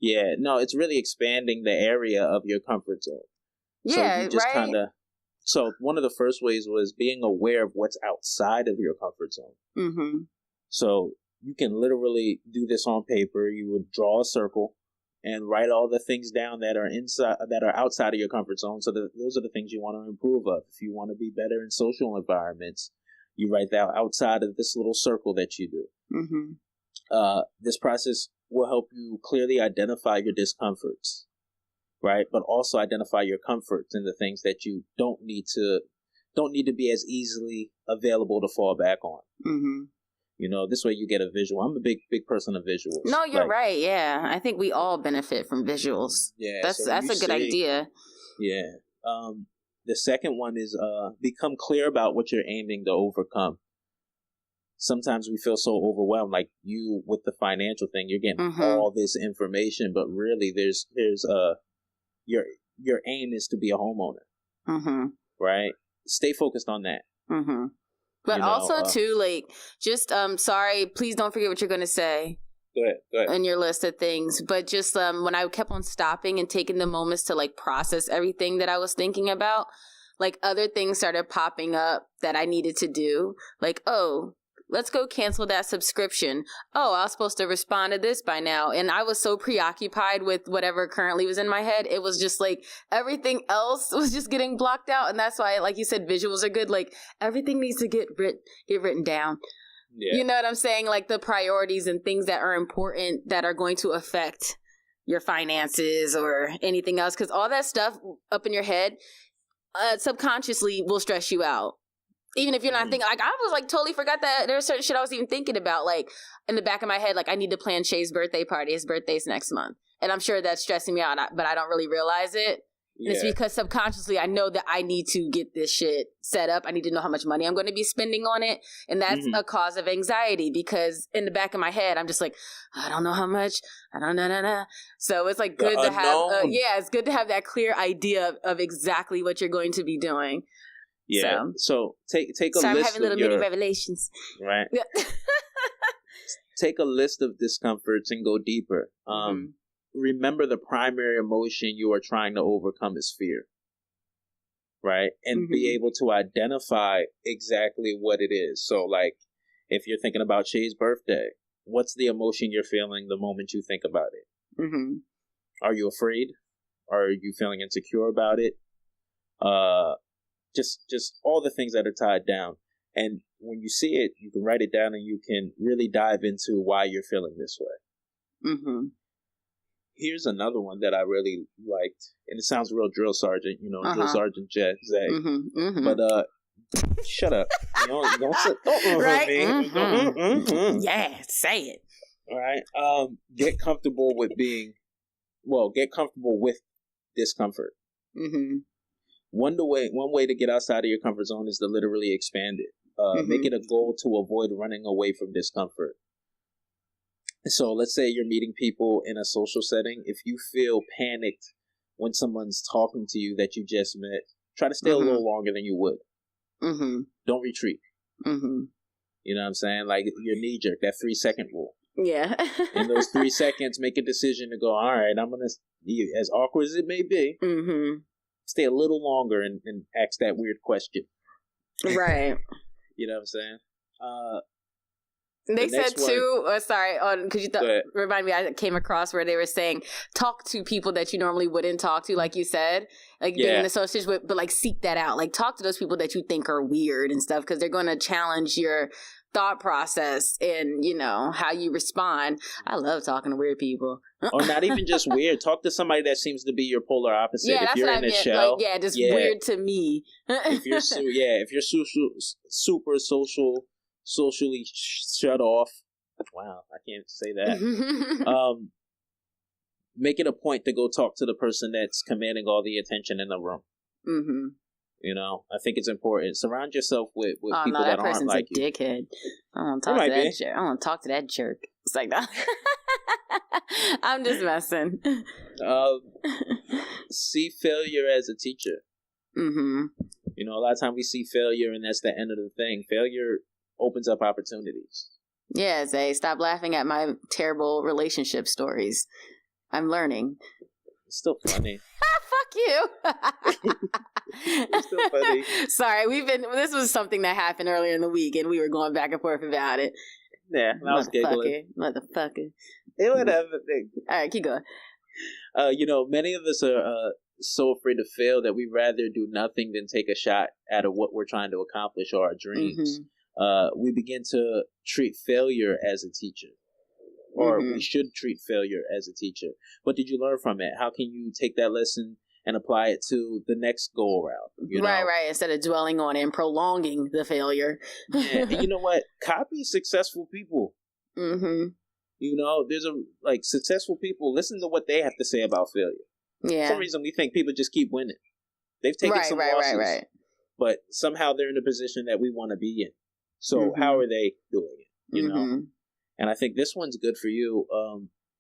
Yeah, no, it's really expanding the area of your comfort zone. Yeah, so you just right. So one of the first ways was being aware of what's outside of your comfort zone. Mm-hmm. So you can literally do this on paper. You would draw a circle and write all the things down that are outside of your comfort zone. So those are the things you want to improve of. If you want to be better in social environments, you write that outside of this little circle that you do. Mm-hmm. This process will help you clearly identify your discomforts, right? But also identify your comforts and the things that you don't need to be as easily available to fall back on. Mm-hmm. This way you get a visual. I'm a big person of visuals. No, you're right. Yeah, I think we all benefit from visuals. Yeah, that's a good idea. Yeah. The second one is become clear about what you're aiming to overcome. Sometimes we feel so overwhelmed, like you with the financial thing. You're getting all this information, but really, there's your aim is to be a homeowner, right? Stay focused on that. But also too, like, just sorry, please don't forget what you're going to say. Go ahead. In your list of things. But just when I kept on stopping and taking the moments to like process everything that I was thinking about, like other things started popping up that I needed to do. Like, oh, let's go cancel that subscription. Oh, I was supposed to respond to this by now. And I was so preoccupied with whatever currently was in my head. It was just like everything else was just getting blocked out. And that's why, like you said, visuals are good. Like everything needs to get written down. Yeah. You know what I'm saying? Like the priorities and things that are important that are going to affect your finances or anything else. Because all that stuff up in your head subconsciously will stress you out. Even if you're not thinking, like, I was like totally forgot that there was certain shit I was even thinking about, like in the back of my head, like I need to plan Shay's birthday party. His birthday's next month. And I'm sure that's stressing me out, but I don't really realize it. Yeah. It's because subconsciously I know that I need to get this shit set up. I need to know how much money I'm going to be spending on it. And that's a cause of anxiety because in the back of my head, I'm just like, I don't know how much. I don't know. So it's like good to have, it's good to have that clear idea of exactly what you're going to be doing. Yeah. So take a list. I'm having little mini revelations. Right. Take a list of discomforts and go deeper. Remember the primary emotion you are trying to overcome is fear. Right? And be able to identify exactly what it is. So like if you're thinking about Shay's birthday, what's the emotion you're feeling the moment you think about it? Mm-hmm. Are you afraid? Are you feeling insecure about it? Just all the things that are tied down. And when you see it, you can write it down and you can really dive into why you're feeling this way. Mm-hmm. Here's another one that I really liked, and it sounds real drill sergeant, drill sergeant Zach. Mm-hmm. Mm-hmm. But shut up! Don't right? me. Mm-hmm. Yeah, say it. All right. Get comfortable with discomfort. Mm-hmm. One way to get outside of your comfort zone is to literally expand it. Make it a goal to avoid running away from discomfort. So let's say you're meeting people in a social setting. If you feel panicked when someone's talking to you that you just met, try to stay a little longer than you would. Mm-hmm. Don't retreat. Mm-hmm. You know what I'm saying? Like your knee jerk, that 3-second rule. Yeah. In those 3 seconds, make a decision to go, all right, I'm going to, as awkward as it may be, stay a little longer and ask that weird question. Right. You know what I'm saying? They said too, because you remind me, I came across where they were saying, talk to people that you normally wouldn't talk to, like you said, like being associated with, but like seek that out. Like talk to those people that you think are weird and stuff, because they're going to challenge your thought process and, how you respond. I love talking to weird people. Or not even just weird. Talk to somebody that seems to be your polar opposite. Yeah, that's what I meant. Shell, weird to me. if you're super socially shut off. Wow, I can't say that. Make it a point to go talk to the person that's commanding all the attention in the room. Mm-hmm. I think it's important. Surround yourself with people that aren't like you. Dickhead. I don't talk to that jerk. I don't talk to that jerk. It's like that. I'm just messing. See failure as a teacher. Mm-hmm. A lot of times we see failure and that's the end of the thing. Failure opens up opportunities. Yeah, Zay, stop laughing at my terrible relationship stories. I'm learning. It's still funny. Fuck you. It's still funny. Sorry, this was something that happened earlier in the week and we were going back and forth about it. Yeah, I was giggling. Motherfucker. Whatever. All right, keep going. Many of us are so afraid to fail that we'd rather do nothing than take a shot at what we're trying to accomplish or our dreams. Mm-hmm. We begin to treat failure as a teacher. Or we should treat failure as a teacher. What did you learn from it? How can you take that lesson and apply it to the next go around? Right. Instead of dwelling on it and prolonging the failure. Yeah. And you know what? Copy successful people. Mm-hmm. There's successful people. Listen to what they have to say about failure. Yeah. For some reason, we think people just keep winning. They've taken some losses, but somehow they're in a position that we want to be in. So how are they doing it? And I think this one's good for you.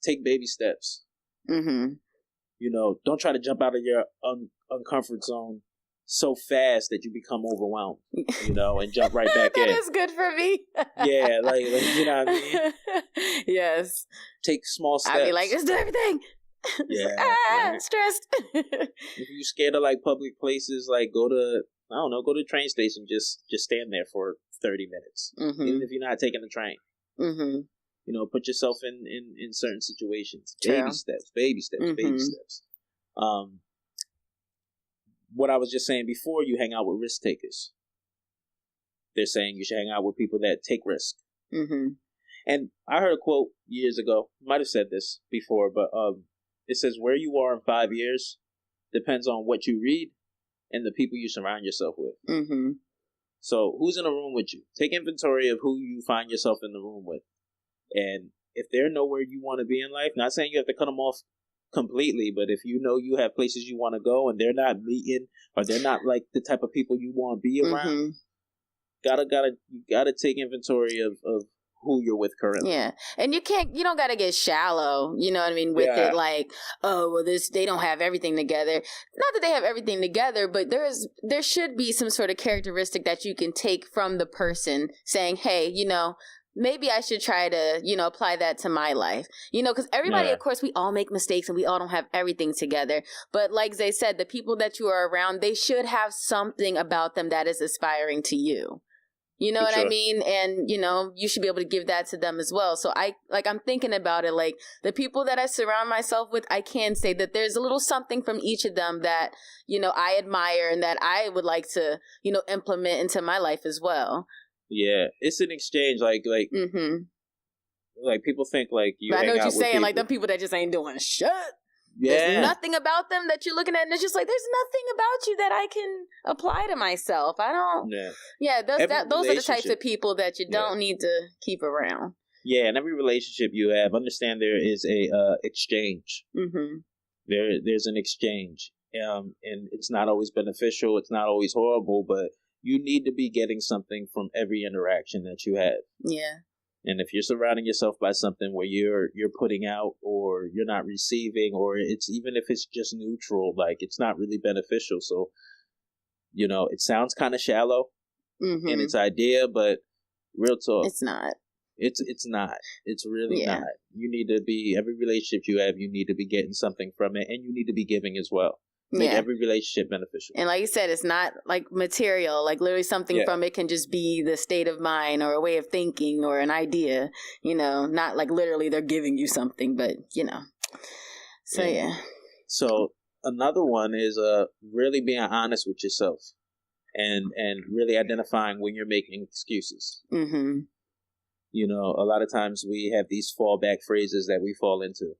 Take baby steps. Mm-hmm. Don't try to jump out of your uncomfort zone so fast that you become overwhelmed, and jump right back in. That is good for me. Yeah, like you know what I mean? Yes. Take small steps. I'd be like, just do everything. Yeah. Stressed. If you're scared of public places, go to the train station, just stand there for 30 minutes. Mm-hmm. Even if you're not taking the train. Mm-hmm. Put yourself in certain situations. Baby steps. Baby steps. What I was just saying before, you hang out with risk takers. They're saying you should hang out with people that take risk. Mm-hmm. And I heard a quote years ago. Might have said this before, but it says, where you are in 5 years depends on what you read and the people you surround yourself with. Mm-hmm. So who's in a room with you? Take inventory of who you find yourself in the room with. And if they're nowhere you want to be in life, not saying you have to cut them off completely, but if you have places you want to go and they're not meeting or they're not like the type of people you want to be around, you gotta take inventory of who you're with currently. Yeah. And you don't gotta get shallow, you know what I mean, with it, like, oh, well, they don't have everything together. Not that they have everything together, but there should be some sort of characteristic that you can take from the person saying, hey, maybe I should try to, apply that to my life. Because everybody, of course, we all make mistakes and we all don't have everything together. But like Zay said, the people that you are around, they should have something about them that is aspiring to you. You know what I mean? And, you know, you should be able to give that to them as well. So I'm thinking about it, like the people that I surround myself with, I can say that there's a little something from each of them that, you know, I admire and that I would like to, you know, implement into my life as well. Yeah. It's an exchange. Like people think like you. But I know what you're saying. People. Like them people that just ain't doing shit. Yeah. There's nothing about them that you're looking at, and it's just like there's nothing about you that I can apply to myself. I don't. Yeah. Those are the types of people that you don't need to keep around. Yeah, and every relationship you have, understand there is a exchange. Mm-hmm. There's an exchange, and it's not always beneficial. It's not always horrible, but you need to be getting something from every interaction that you have. Yeah. And if you're surrounding yourself by something where you're putting out or you're not receiving, or it's even if it's just neutral, like it's not really beneficial. So, you know, it sounds kind of shallow in its idea, but real talk, it's not. It's not. It's really not. You need to be, every relationship you have, you need to be getting something from it, and you need to be giving as well. Make every relationship beneficial. And like you said, it's not like material, like literally something from it can just be the state of mind or a way of thinking or an idea, you know, not like literally they're giving you something, but you know. So So another one is really being honest with yourself and really identifying when you're making excuses. Mm-hmm. You know, a lot of times we have these fallback phrases that we fall into.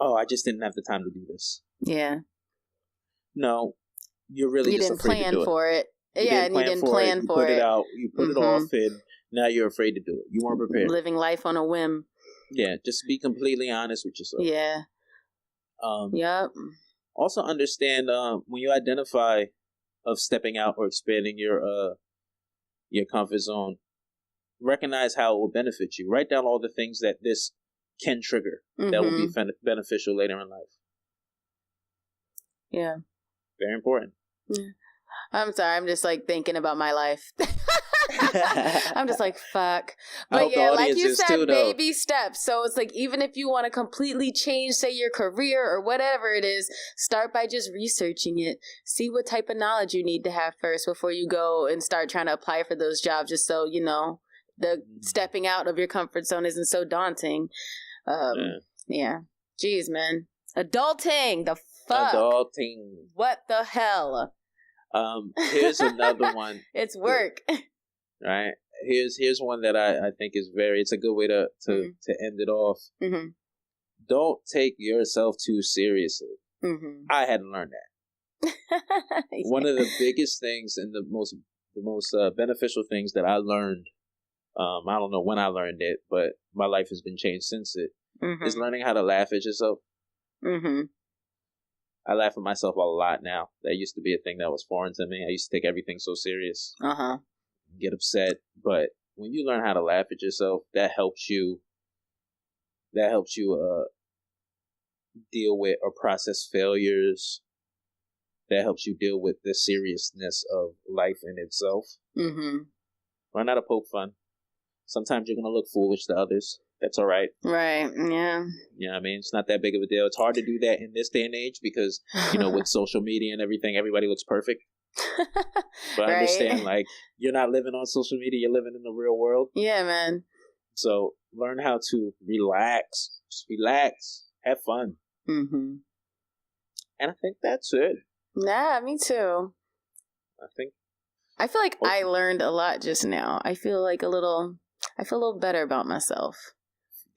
Oh, I just didn't have the time to do this. Yeah. No, you're really just afraid to do it. You didn't plan for it. And you didn't plan for it. You put it out. You put it off, and now you're afraid to do it. You weren't prepared. Living life on a whim. Yeah, just be completely honest with yourself. Yeah. Yep. Also understand when you identify of stepping out or expanding your comfort zone, recognize how it will benefit you. Write down all the things that this can trigger that will be beneficial later in life. Yeah. Very important. Yeah. I'm sorry. I'm just like thinking about my life. I'm just like, fuck. But yeah, like you said, too, baby steps. So it's like, even if you want to completely change, say, your career or whatever it is, start by just researching it. See what type of knowledge you need to have first before you go and start trying to apply for those jobs, just so, you know, the stepping out of your comfort zone isn't so daunting. Yeah. Jeez, man. Adulting. The fuck. Adulting. What the hell? Here's another one. It's work. Right. Here's one that I think is it's a good way to end it off. Mm-hmm. Don't take yourself too seriously. Mm-hmm. I hadn't learned that. One of the biggest things and the most beneficial things that I learned, I don't know when I learned it, but my life has been changed since it, is learning how to laugh at yourself. Mm-hmm. I laugh at myself a lot now. That used to be a thing that was foreign to me. I used to take everything so serious. Get upset. But when you learn how to laugh at yourself, that helps you deal with or process failures. That helps you deal with the seriousness of life in itself. Learn how to poke fun. Sometimes you're going to look foolish to others. That's all right. Right, yeah. You know what I mean? It's not that big of a deal. It's hard to do that in this day and age because, you know, with social media and everything, everybody looks perfect. But I understand, like, you're not living on social media. You're living in the real world. Yeah, man. So learn how to relax. Just relax. Have fun. And I think that's it. Yeah, me too. I feel like I learned a lot just now. I feel a little better about myself.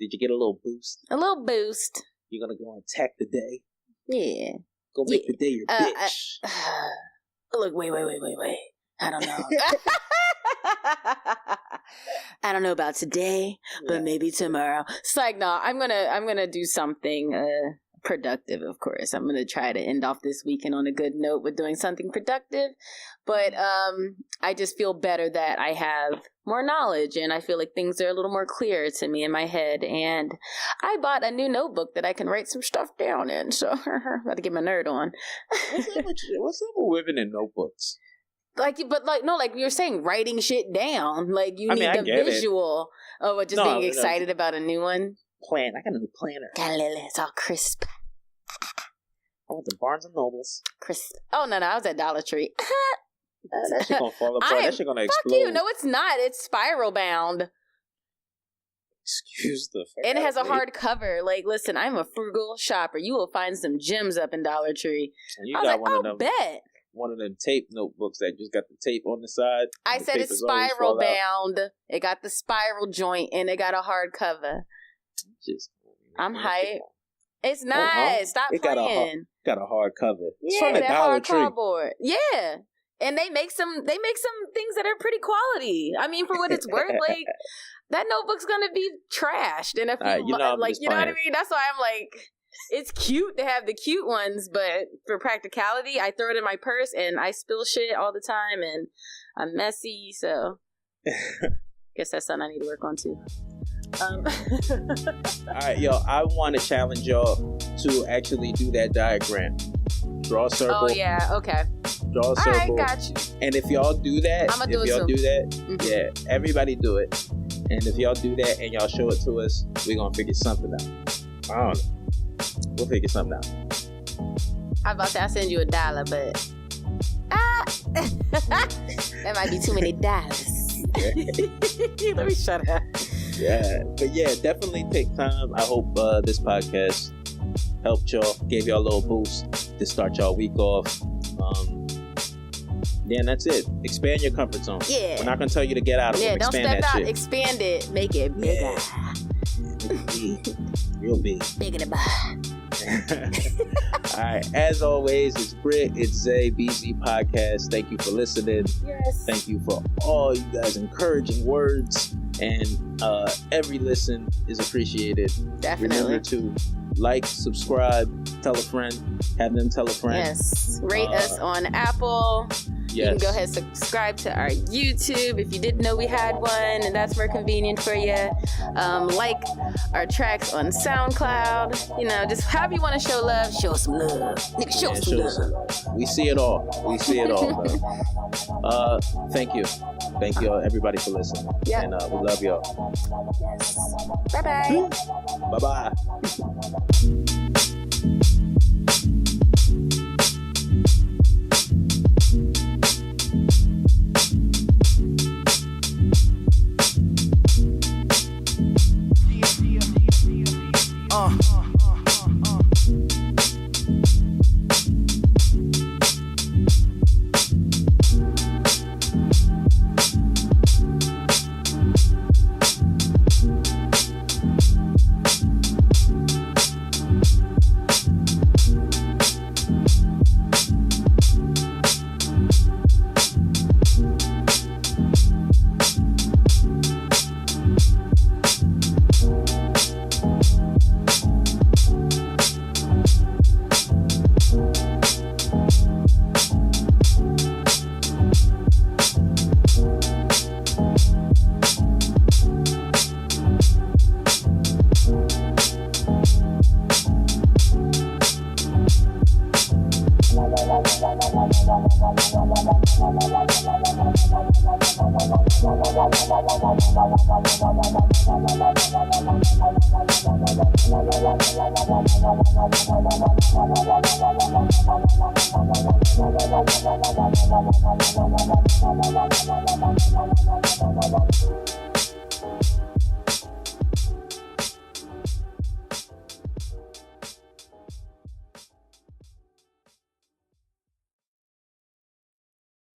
Did you get a little boost? A little boost. You're going to go and attack the day? Yeah. Go make the day your bitch. Look, wait. I don't know. I don't know about today, but maybe tomorrow. It's like, no, I'm gonna do something productive, of course. I'm going to try to end off this weekend on a good note with doing something productive. But I just feel better that I have more knowledge, and I feel like things are a little more clear to me in my head. And I bought a new notebook that I can write some stuff down in. So I got to get my nerd on. What's up with living in notebooks? Like we were saying, writing shit down. Like you need the visual of just being excited about a new one. I got a new planner. It's all crisp. I went to Barnes and Nobles. Crisp. Oh no, I was at Dollar Tree. That shit gonna fall apart. That shit gonna explode. Fuck you. No, it's not. It's spiral bound. Excuse the fuck. And it has a hard cover. Like, listen, I'm a frugal shopper. You will find some gems up in Dollar Tree. And you got one of them tape notebooks that just got the tape on the side. I said it's spiral bound. It got the spiral joint and it got a hard cover. I'm hyped. It's nice. Stop playing. Got a hard cover. It's from the Dollar Tree. Cardboard. Yeah. And they make some things that are pretty quality. I mean, for what it's worth, like that notebook's gonna be trashed. And if you know what I mean? That's why I'm like, it's cute to have the cute ones, but for practicality, I throw it in my purse and I spill shit all the time and I'm messy, so guess that's something I need to work on too. All right, yo, I want to challenge y'all to actually do that diagram. Draw a circle. Oh yeah, okay. Draw a circle. All right, got you. And if y'all do that, yeah, everybody do it. And if y'all do that and y'all show it to us, we're gonna figure something out. I don't know. We'll figure something out. I was about to say I'll send you $1, but that might be too many dollars. Let me shut up. Yeah, but yeah, definitely take time. I hope this podcast helped y'all, gave y'all a little boost to start y'all week off. Yeah, and that's it. Expand your comfort zone. Yeah. We're not going to tell you to get out of it. Yeah, don't step out. Shit. Expand it. Make it bigger. Real big. Bigger than All right. As always, it's Britt. It's Zay, BZ Podcast. Thank you for listening. Yes. Thank you for all you guys' encouraging words. And every listen is appreciated. Definitely. Remember to like, subscribe, tell a friend, have them tell a friend. Yes. Rate us on Apple. Yes. You can go ahead and subscribe to our YouTube if you didn't know we had one, and that's more convenient for you. Like our tracks on SoundCloud. You know, just however you want to show love, show us some love. Nigga, show us some love. We see it all. We see it all. Thank you. Thank you, everybody, for listening. Yep. And we love y'all. Yes. Bye-bye. Bye-bye. Bye.